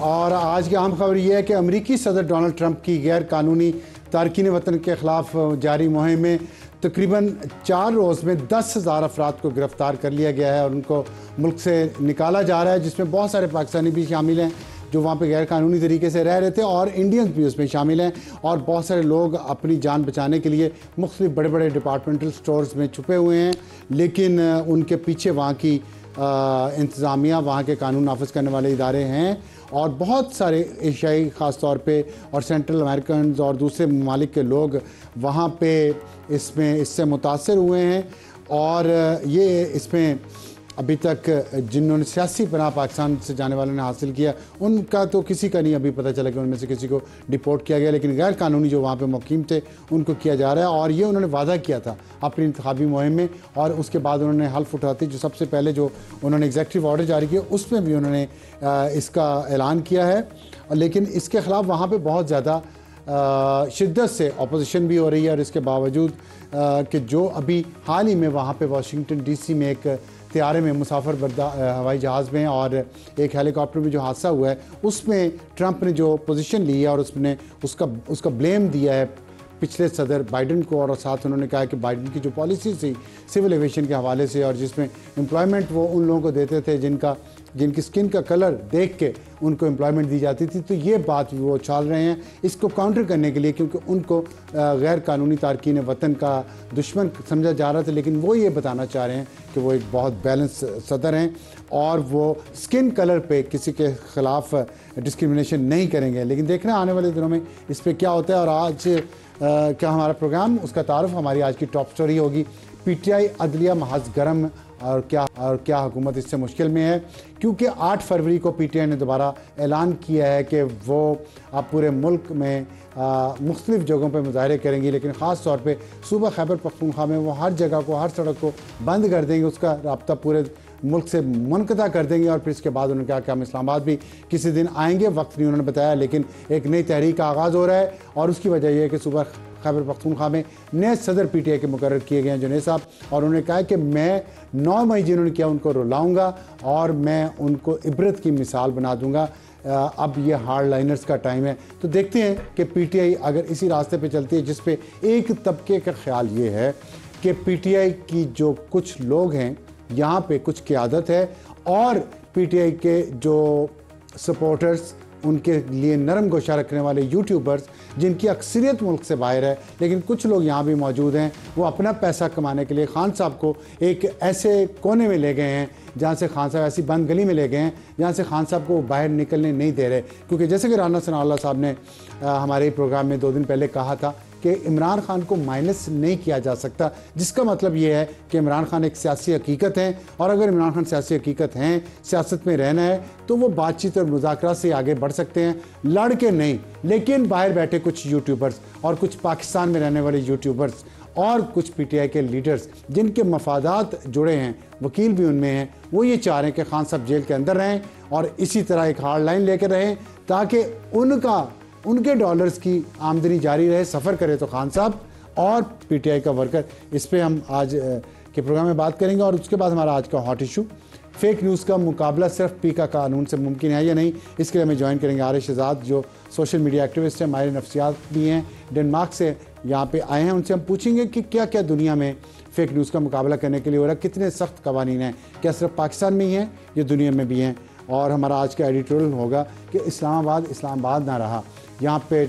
اور آج کی اہم خبر یہ ہے کہ امریکی صدر ڈونلڈ ٹرمپ کی غیر قانونی تارکین وطن کے خلاف جاری مہم میں تقریباً 4 روز میں 10,000 افراد کو گرفتار کر لیا گیا ہے اور ان کو ملک سے نکالا جا رہا ہے، جس میں بہت سارے پاکستانی بھی شامل ہیں جو وہاں پہ غیر قانونی طریقے سے رہ رہے تھے، اور انڈینز بھی اس میں شامل ہیں، اور بہت سارے لوگ اپنی جان بچانے کے لیے مختلف بڑے بڑے ڈپارٹمنٹل سٹورز میں چھپے ہوئے ہیں، لیکن ان کے پیچھے وہاں کی انتظامیہ، وہاں کے قانون نافذ کرنے والے ادارے ہیں، اور بہت سارے ایشیائی خاص طور پہ اور سینٹرل امریکنز اور دوسرے ممالک کے لوگ وہاں پہ اس سے متاثر ہوئے ہیں، اور یہ اس میں ابھی تک جنہوں نے سیاسی پناہ پاکستان سے جانے والوں نے حاصل کیا ان کا تو کسی کا نہیں ابھی پتہ چلا کہ ان میں سے کسی کو ڈیپورٹ کیا گیا، لیکن غیر قانونی جو وہاں پہ مقیم تھے ان کو کیا جا رہا ہے، اور یہ انہوں نے وعدہ کیا تھا اپنی انتخابی مہم میں، اور اس کے بعد انہوں نے حلف اٹھاتے جو سب سے پہلے جو انہوں نے ایگزیکٹو آرڈر جاری کیا اس میں بھی انہوں نے اس کا اعلان کیا ہے، لیکن اس کے خلاف وہاں پہ بہت زیادہ شدت سے اپوزیشن بھی ہو رہی ہے، اور اس کے باوجود کہ جو ابھی حال ہی میں وہاں پہ واشنگٹن ڈی سی میں ایک طیارے میں مسافر بردار ہوائی جہاز میں اور ایک ہیلی کاپٹر میں جو حادثہ ہوا ہے اس میں ٹرمپ نے جو پوزیشن لی ہے اور اس کا بلیم دیا ہے پچھلے صدر بائیڈن کو، اور ساتھ انہوں نے کہا کہ بائیڈن کی جو پالیسی تھی سول ایویشن کے حوالے سے، اور جس میں امپلائمنٹ وہ ان لوگوں کو دیتے تھے جن کی سکن کا کلر دیکھ کے ان کو امپلائمنٹ دی جاتی تھی، تو یہ بات وہ چھال رہے ہیں اس کو کاؤنٹر کرنے کے لیے، کیونکہ ان کو غیر قانونی تارکین وطن کا دشمن سمجھا جا رہا تھا، لیکن وہ یہ بتانا چاہ رہے ہیں کہ وہ ایک بہت بیلنس صدر ہیں اور وہ سکن کلر پہ کسی کے خلاف ڈسکرمنیشن نہیں کریں گے۔ لیکن دیکھنا آنے والے دنوں میں اس پہ کیا ہوتا ہے، اور آج کیا ہمارا پروگرام اس کا تعارف ہماری آج کی ٹاپ سٹوری ہوگی، پی ٹی آئی عدلیہ محاذ گرم اور کیا حکومت اس سے مشکل میں ہے، کیونکہ 8 فروری کو پی ٹی آئی نے دوبارہ اعلان کیا ہے کہ وہ اب پورے ملک میں مختلف جگہوں پہ مظاہرے کریں گی، لیکن خاص طور پہ صوبہ خیبر پختونخوا میں وہ ہر جگہ کو، ہر سڑک کو بند کر دیں گے، اس کا رابطہ پورے ملک سے منقطع کر دیں گے، اور پھر اس کے بعد انہوں نے کہا کہ ہم اسلام آباد بھی کسی دن آئیں گے، وقت نہیں انہوں نے بتایا، لیکن ایک نئی تحریک کا آغاز ہو رہا ہے، اور اس کی وجہ یہ ہے کہ صوبہ خیبر پختونخوا میں نئے صدر پی ٹی آئی کے مقرر کیے گئے ہیں جنید صاحب، اور انہوں نے کہا کہ میں 9 مئی جنہوں نے کیا ان کو رلاؤں گا اور میں ان کو عبرت کی مثال بنا دوں گا۔ اب یہ ہارڈ لائنرز کا ٹائم ہے، تو دیکھتے ہیں کہ پی ٹی آئی اگر اسی راستے پہ چلتی ہے جس پہ ایک طبقے کا خیال یہ ہے کہ پی ٹی آئی کی جو کچھ لوگ ہیں یہاں پہ کچھ قیادت ہے، اور پی ٹی آئی کے جو سپورٹرز ان کے لیے نرم گوشہ رکھنے والے یوٹیوبرز جن کی اکثریت ملک سے باہر ہے، لیکن کچھ لوگ یہاں بھی موجود ہیں، وہ اپنا پیسہ کمانے کے لیے خان صاحب کو ایک ایسے کونے میں لے گئے ہیں جہاں سے خان صاحب ایسی بند گلی میں لے گئے ہیں جہاں سے خان صاحب کو باہر نکلنے نہیں دے رہے، کیونکہ جیسے کہ رانا ثناء اللہ صاحب نے ہمارے پروگرام میں 2 دن پہلے کہا تھا کہ عمران خان کو مائنس نہیں کیا جا سکتا، جس کا مطلب یہ ہے کہ عمران خان ایک سیاسی حقیقت ہیں، اور اگر عمران خان سیاسی حقیقت ہیں، سیاست میں رہنا ہے تو وہ بات چیت اور مذاکرات سے آگے بڑھ سکتے ہیں، لڑ کے نہیں۔ لیکن باہر بیٹھے کچھ یوٹیوبرز اور کچھ پاکستان میں رہنے والے یوٹیوبرز اور کچھ پی ٹی آئی کے لیڈرز جن کے مفادات جڑے ہیں، وکیل بھی ان میں ہیں، وہ یہ چاہ رہے ہیں کہ خان صاحب جیل کے اندر رہیں اور اسی طرح ایک ہارڈ لائن لے کے رہیں تاکہ ان کے ڈالرز کی آمدنی جاری رہے، سفر کرے تو خان صاحب اور پی ٹی آئی کا ورکر۔ اس پہ ہم آج کے پروگرام میں بات کریں گے، اور اس کے بعد ہمارا آج کا ہاٹ ایشو، فیک نیوز کا مقابلہ صرف پی کا قانون سے ممکن ہے یا نہیں، اس کے لیے ہمیں جوائن کریں گے عارف شہزاد جو سوشل میڈیا ایکٹیوسٹ ہیں، ماہر نفسیات بھی ہیں، ڈنمارک سے یہاں پہ آئے ہیں، ان سے ہم پوچھیں گے کہ کیا کیا دنیا میں فیک نیوز کا مقابلہ کرنے کے لیے ہو رہا ہے، کتنے سخت قوانین ہیں، کیا صرف پاکستان میں ہی ہیں یا دنیا میں بھی ہیں، اور ہمارا آج کا ایڈیٹوریل ہوگا کہ اسلام آباد نہ رہا، یہاں پہ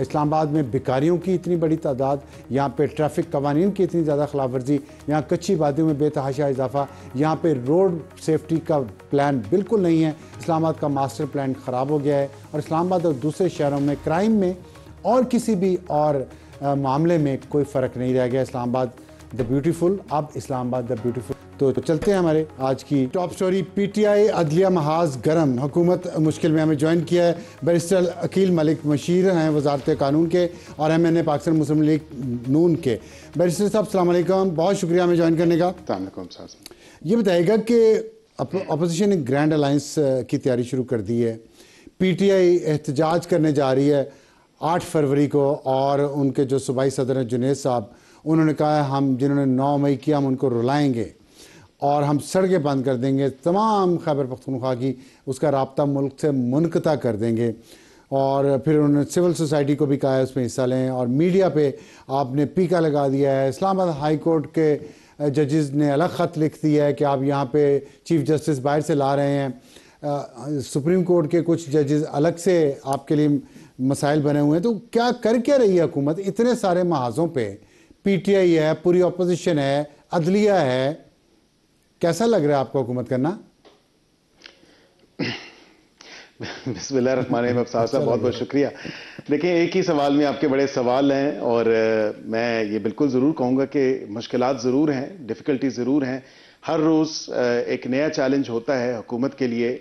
اسلام آباد میں بیکاریوں کی اتنی بڑی تعداد، یہاں پہ ٹریفک قوانین کی اتنی زیادہ خلاف ورزی، یہاں کچی وادیوں میں بے تحاشا اضافہ، یہاں پہ روڈ سیفٹی کا پلان بالکل نہیں ہے، اسلام آباد کا ماسٹر پلان خراب ہو گیا ہے، اور اسلام آباد اور دوسرے شہروں میں کرائم میں اور کسی بھی اور معاملے میں کوئی فرق نہیں رہ گیا، اسلام آباد دا بیوٹیفل، اب اسلام آباد دا بیوٹیفل۔ تو چلتے ہیں ہمارے آج کی top story, P T I عدلیہ محاذ گرم، حکومت مشکل میں۔ ہمیں جوائن کیا ہے بیرسٹر عقیل ملک، مشیر ہیں وزارت قانون کے اور MNA پاکستان مسلم لیگ نون کے۔ بیرسٹر صاحب السلام علیکم، بہت شکریہ ہمیں جوائن کرنے کا۔ السلام علیکم صاحب۔ یہ بتائے گا کہ اپوزیشن نے گرینڈ الائنس کی تیاری شروع کر دی ہے، پی ٹی آئی احتجاج کرنے جا رہی ہے 8 فروری کو، اور ان کے جو صوبائی صدر ہیں جنید صاحب، انہوں نے کہا ہے ہم جنہوں نے 9 مئی کیا ہم ان کو رلائیں گے، اور ہم سڑکیں بند کر دیں گے، تمام خیبر پختونخوا کی اس کا رابطہ ملک سے منقطع کر دیں گے. اور پھر انہوں نے سول سوسائٹی کو بھی کہا ہے اس میں حصہ لیں، اور میڈیا پہ آپ نے پیکا لگا دیا ہے. اسلام آباد ہائی کورٹ کے ججز نے الگ خط لکھ دیا ہے کہ آپ یہاں پہ چیف جسٹس باہر سے لا رہے ہیں. سپریم کورٹ کے کچھ ججز الگ سے آپ کے لیے مسائل بنے ہوئے ہیں. تو کیا رہی ہے حکومت اتنے سارے محاذوں پہ؟ پی ٹی آئی ہے، پوری اپوزیشن ہے، عدلیہ ہے. کیسا لگ رہا ہے آپ کو حکومت کرنا؟ بسم اللہ الرحمن الرحیم. افسار صاحب بہت بہت شکریہ. دیکھیں، ایک ہی سوال میں آپ کے بڑے سوال ہیں، اور میں یہ بالکل ضرور کہوں گا کہ مشکلات ضرور ہیں، ڈیفیکلٹی ضرور ہیں. ہر روز ایک نیا چیلنج ہوتا ہے حکومت کے لیے،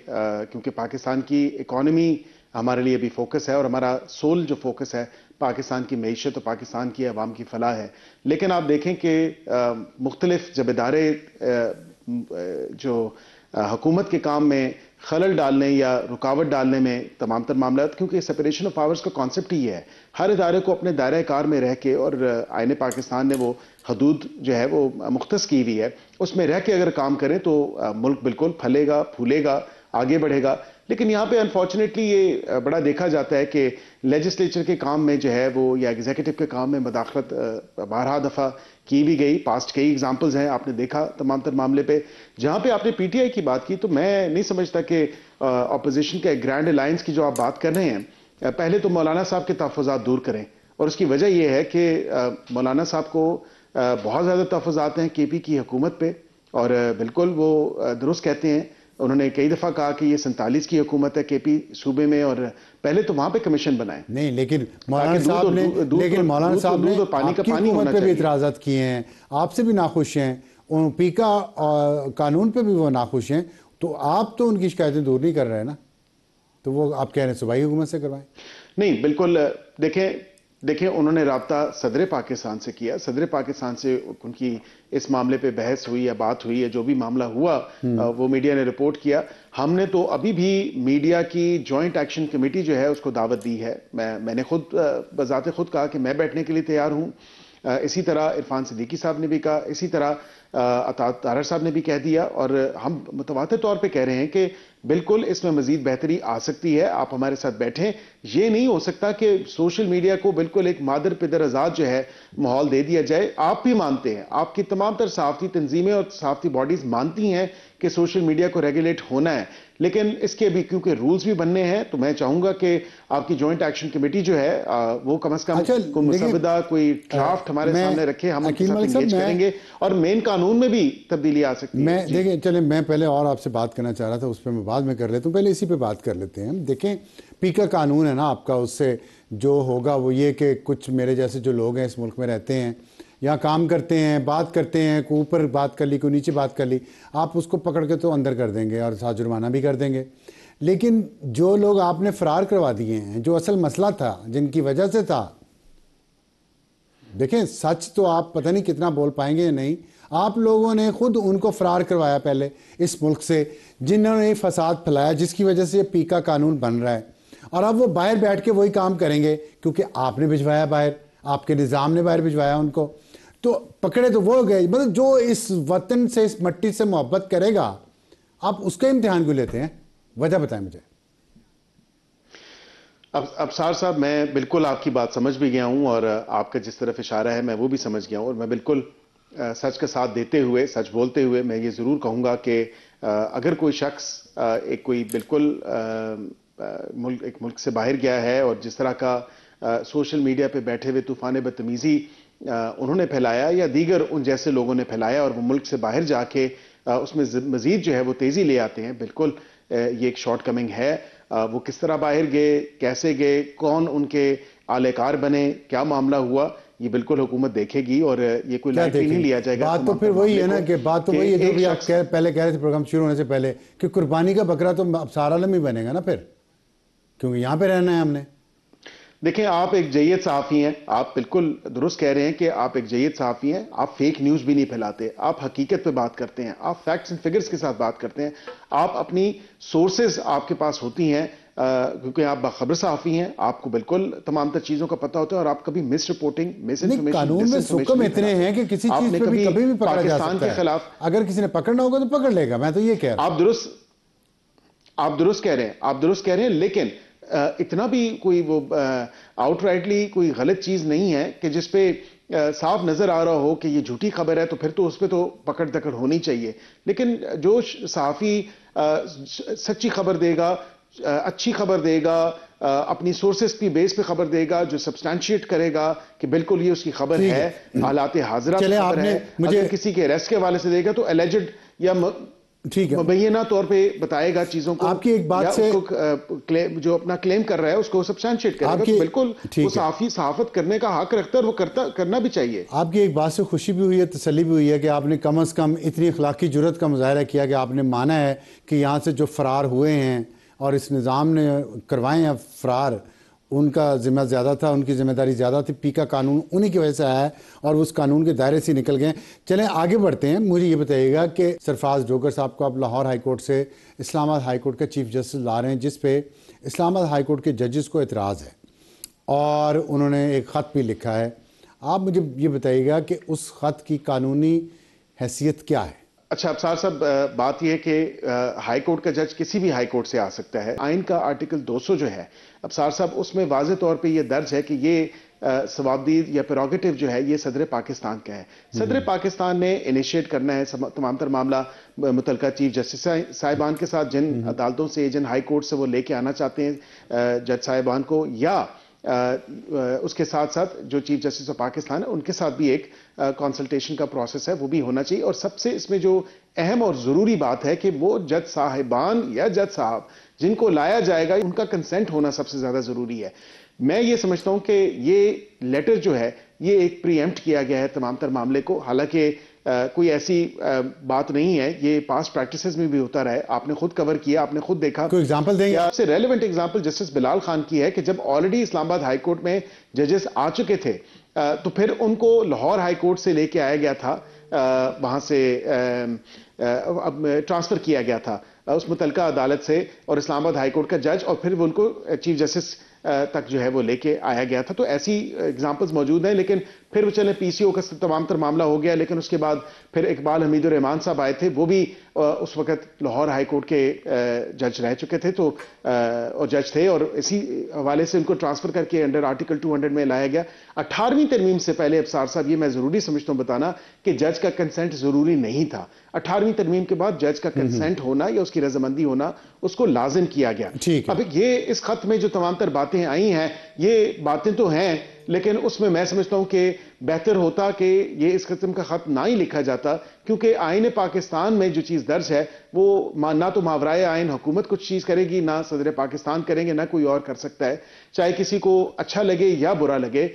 کیونکہ پاکستان کی اکانومی ہمارے لیے بھی فوکس ہے، اور ہمارا سول جو فوکس ہے پاکستان کی معیشت اور پاکستان کی عوام کی فلاح ہے. لیکن آپ دیکھیں کہ مختلف جب ادارے جو حکومت کے کام میں خلل ڈالنے یا رکاوٹ ڈالنے میں تمام تر معاملات، کیونکہ سپریشن آف پاورز کا کانسیپٹ ہی ہے ہر ادارے کو اپنے دائرہ کار میں رہ کے، اور آئین پاکستان نے وہ حدود جو ہے وہ مختص کی ہوئی ہے، اس میں رہ کے اگر کام کریں تو ملک بالکل پھلے گا، پھولے گا، آگے بڑھے گا. لیکن یہاں پہ انفارچونیٹلی یہ بڑا دیکھا جاتا ہے کہ لیجسلیچر کے کام میں جو ہے وہ، یا ایگزیکٹو کے کام میں مداخلت بارہا دفعہ کی بھی گئی. پاسٹ کئی ایگزامپلز ہیں، آپ نے دیکھا تمام تر معاملے پہ. جہاں پہ آپ نے پی ٹی آئی کی بات کی، تو میں نہیں سمجھتا کہ اپوزیشن کے گرینڈ الائنس کی جو آپ بات کر رہے ہیں، پہلے تو مولانا صاحب کے تحفظات دور کریں. اور اس کی وجہ یہ ہے کہ مولانا صاحب کو بہت زیادہ تحفظات ہیں کے پی کی حکومت پہ، اور بالکل وہ درست کہتے ہیں. انہوں نے کئی دفعہ کہا کہ یہ 47 کی حکومت ہے کے پی صوبے میں، اور پہلے تو وہاں پہ کمیشن بنائیں. نہیں، لیکن مولانا صاحب نے آپ کی حکومت پہ بھی اعتراضات کیے ہیں، آپ سے بھی ناخوش ہیں، پیکا قانون پہ بھی وہ ناخوش ہیں. تو آپ تو ان کی شکایتیں دور نہیں کر رہے ہیں نا، تو وہ آپ کہہ رہے ہیں صوبائی حکومت سے کروائیں. نہیں، بالکل. دیکھیں انہوں نے رابطہ صدر پاکستان سے کیا، صدر پاکستان سے ان کی اس معاملے پہ بحث ہوئی یا بات ہوئی ہے، جو بھی معاملہ ہوا وہ میڈیا نے رپورٹ کیا. ہم نے تو ابھی بھی میڈیا کی جوائنٹ ایکشن کمیٹی جو ہے اس کو دعوت دی ہے. میں نے خود بذات خود کہا کہ میں بیٹھنے کے لیے تیار ہوں. اسی طرح عرفان صدیقی صاحب نے بھی کہا، اسی طرح عطاط طاہر صاحب نے بھی کہہ دیا، اور ہم متواتر طور پہ کہہ رہے ہیں کہ بالکل اس میں مزید بہتری آ سکتی ہے. آپ ہمارے ساتھ بیٹھیں. یہ نہیں ہو سکتا کہ سوشل میڈیا کو بالکل ایک مادر پدر آزاد جو ہے ماحول دے دیا جائے. آپ بھی مانتے ہیں، آپ کی تمام تر صحافتی تنظیمیں اور صحافتی باڈیز مانتی ہیں کہ سوشل میڈیا کو ریگولیٹ ہونا ہے، لیکن اس کے بھی کیونکہ رولز بھی بننے ہیں. تو میں چاہوں گا کہ آپ کی جوائنٹ ایکشن کمیٹی جو ہے وہ کم از کم کوئی مسودہ، کوئی ڈرافٹ ہمارے سامنے رکھے. ہم ان کے ساتھ انگیج کریں گے، اور مین قانون میں بھی تبدیلی آ سکتی ہے. دیکھیں، چلیں، میں پہلے اور آپ سے بات کرنا چاہ رہا تھا، اس پہ میں بعد میں کر لیتا ہوں، پہلے اسی پہ بات کر لیتے ہیں. دیکھیں، پیکا قانون ہے نا آپ کا، اس سے جو ہوگا وہ یہ کہ کچھ میرے جیسے جو لوگ ہیں اس ملک میں رہتے ہیں، یہاں کام کرتے ہیں، بات کرتے ہیں، کوئی اوپر بات کر لی، کوئی نیچے بات کر لی، آپ اس کو پکڑ کے تو اندر کر دیں گے اور ساتھ جرمانہ بھی کر دیں گے. لیکن جو لوگ آپ نے فرار کروا دیے ہیں، جو اصل مسئلہ تھا، جن کی وجہ سے تھا، دیکھیں سچ تو آپ پتہ نہیں کتنا بول پائیں گے یا نہیں، آپ لوگوں نے خود ان کو فرار کروایا پہلے اس ملک سے، جنہوں نے فساد پھیلایا، جس کی وجہ سے یہ پیکا قانون بن رہا ہے. اور اب وہ باہر بیٹھ کے وہی کام کریں گے، کیونکہ آپ نے بھجوایا باہر، آپ کے نظام نے باہر بھجوایا ان کو. تو پکڑے تو وہ گئے. مطلب جو اس وطن سے، اس مٹی سے محبت کرے گا، آپ اس کا امتحان کیوں لیتے ہیں؟ وجہ بتائیں مجھے. ابصار صاحب، میں بالکل آپ کی بات سمجھ بھی گیا ہوں، اور آپ کا جس طرف اشارہ ہے میں وہ بھی سمجھ گیا ہوں. اور میں بالکل سچ کا ساتھ دیتے ہوئے، سچ بولتے ہوئے میں یہ ضرور کہوں گا کہ اگر کوئی شخص کوئی بالکل ایک ملک سے باہر گیا ہے، اور جس طرح کا سوشل میڈیا پہ بیٹھے ہوئے طوفان بدتمیزی انہوں نے پھیلایا یا دیگر ان جیسے لوگوں نے پھیلایا، اور وہ ملک سے باہر جا کے اس میں مزید جو ہے وہ تیزی لے آتے ہیں، بالکل یہ ایک شارٹ کمنگ ہے. وہ کس طرح باہر گئے، کیسے گئے، کون ان کے اعلی کار بنے، کیا معاملہ ہوا، یہ بالکل حکومت دیکھے گی، اور یہ کوئی لائٹلی نہیں لیا جائے گا. بات تو پھر وہی ہے نا، کہ بات تو وہی ہے جو بھی آپ پہلے کہہ رہے تھے پروگرام شروع ہونے سے پہلے، کہ قربانی کا بکرا تو ابصار عالم ہی بنے گا نا پھر، کیونکہ یہاں پہ رہنا ہے ہم نے. دیکھیں، آپ ایک جید صحافی ہیں، آپ بالکل درست کہہ رہے ہیں کہ آپ ایک جید صحافی ہیں. آپ فیک نیوز بھی نہیں پھیلاتے، آپ حقیقت پہ بات کرتے ہیں، آپ فیکٹس اینڈ فگرز کے ساتھ بات کرتے ہیں، آپ اپنی سورسز آپ کے پاس ہوتی ہیں. کیونکہ آپ باخبر صحافی ہیں، آپ کو بالکل تمام تر چیزوں کا پتہ ہوتا ہے اور آپ کبھی مس رپورٹنگ، مس انفارمیشن، قانون میں حکم اتنے ہیں کہ کسی چیز پہ بھی کبھی بھی پکڑا جا سکتا ہے. اگر کسی نے پکڑنا ہوگا تو پکڑ لے گا. میں تو یہ کہہ رہا ہوں. آپ درست کہہ رہے ہیں لیکن اتنا بھی کوئی وہ آؤٹ رائٹلی کوئی غلط چیز نہیں ہے کہ جس پہ صاف نظر آ رہا ہو کہ یہ جھوٹی خبر ہے، تو پھر تو اس پہ تو پکڑ دکڑ ہونی چاہیے. لیکن جو صحافی سچی خبر دے گا، اچھی خبر دے گا، اپنی سورسز کی بیس پہ خبر دے گا، جو سبسٹانشیٹ کرے گا کہ بالکل یہ اس کی خبر ہے، حالات حاضرہ پہ خبر ہے، اگر کسی کے اریسٹ کے حوالے سے دے گا تو الیجڈ یا مبینہ طور پہ بتائے گا چیزوں کو، آپ کی ایک بات سے جو اپنا کلیم کر رہا ہے اس کو سبسٹانشیٹ کرے گا. تو بالکل وہ صحافی صحافت کرنے کا حق رکھتا ہے اور وہ کرنا بھی چاہیے. آپ کی ایک بات سے خوشی بھی ہوئی ہے، تسلی بھی ہوئی ہے کہ آپ نے کم از کم اتنی اخلاقی جرات کا مظاہرہ کیا کہ آپ نے مانا ہے کہ یہاں سے جو فرار ہوئے ہیں اور اس نظام نے کروائے ہیں فرار، ان کا ذمہ زیادہ تھا، ان کی ذمہ داری زیادہ تھی. پی کا قانون انہی کی وجہ سے آیا ہے اور اس قانون کے دائرے سے نکل گئے. چلیں آگے بڑھتے ہیں. مجھے یہ بتائیے گا کہ سرفراز جوگر صاحب کو آپ لاہور ہائی کورٹ سے اسلام آباد ہائی کورٹ کا چیف جسٹس لا رہے ہیں، جس پہ اسلام آباد ہائی کورٹ کے ججز کو اعتراض ہے اور انہوں نے ایک خط بھی لکھا ہے. آپ مجھے یہ بتائیے گا کہ اس خط کی قانونی حیثیت کیا ہے؟ اچھا ابصار صاحب، بات یہ کہ ہائی کورٹ کا جج کسی بھی ہائی کورٹ سے آ سکتا ہے. آئین کا آرٹیکل 200 جو ہے ابصار صاحب، اس میں واضح طور پہ یہ درج ہے کہ یہ ثوابدید یا پریروگیٹو جو ہے یہ صدر پاکستان کا ہے. صدر پاکستان نے انیشیٹ کرنا ہے تمام تر معاملہ متعلقہ چیف جسٹس صاحبان کے ساتھ، جن عدالتوں سے، جن ہائی کورٹ سے وہ لے کے آنا چاہتے ہیں جج صاحبان کو، یا اس کے ساتھ ساتھ جو چیف جسٹس آف پاکستان ہے ان کے ساتھ بھی ایک کنسلٹیشن کا پروسیس ہے، وہ بھی ہونا چاہیے. اور سب سے اس میں جو اہم اور ضروری بات ہے کہ وہ جج صاحبان یا جج صاحب جن کو لایا جائے گا ان کا کنسنٹ ہونا سب سے زیادہ ضروری ہے. میں یہ سمجھتا ہوں کہ یہ لیٹر جو ہے یہ ایک پری ایمپٹ کیا گیا ہے تمام تر معاملے کو. حالانکہ کوئی ایسی بات نہیں ہے، یہ پاسٹ پریکٹسز میں بھی ہوتا رہا ہے. آپ نے خود کور کیا، آپ نے خود دیکھا. کوئی ایگزامپل دیں گے؟ سب سے ریلیونٹ ایگزامپل جسٹس بلال خان کی ہے کہ جب آلریڈی اسلام آباد ہائی کورٹ میں ججز آ چکے تھے تو پھر ان کو لاہور ہائی کورٹ سے لے کے آیا گیا تھا، وہاں سے ٹرانسفر کیا گیا تھا اس متعلقہ عدالت سے، اور اسلام آباد ہائی کورٹ کا جج، اور پھر ان کو چیف جسٹس تک جو ہے وہ لے کے آیا گیا تھا. تو ایسی ایگزامپلز موجود ہیں. لیکن پھر وہ چلیں پی سی او کا تمام تر معاملہ ہو گیا، لیکن اس کے بعد پھر اقبال حمید الرحمان صاحب آئے تھے، وہ بھی اس وقت لاہور ہائی کورٹ کے جج رہ چکے تھے تو اور جج تھے، اور اسی حوالے سے ان کو ٹرانسفر کر کے انڈر آرٹیکل 200 میں لایا گیا. 18ویں ترمیم سے پہلے ابصار صاحب یہ میں ضروری سمجھتا ہوں بتانا کہ جج کا کنسنٹ ضروری نہیں تھا. 18ویں ترمیم کے بعد جج کا کنسنٹ ہونا یا اس کی رضامندی ہونا اس کو لازم کیا گیا. اب یہ اس خط میں جو تمام تر باتیں آئی ہیں یہ باتیں تو ہیں، لیکن اس میں سمجھتا ہوں کہ بہتر ہوتا کہ یہ اس قسم کا خط نہ ہی لکھا جاتا، کیونکہ آئین پاکستان میں جو چیز درج ہے وہ نہ تو ماورائے آئین حکومت کچھ چیز کرے گی، نہ صدر پاکستان کریں گے، نہ کوئی اور کر سکتا ہے، چاہے کسی کو اچھا لگے یا برا لگے.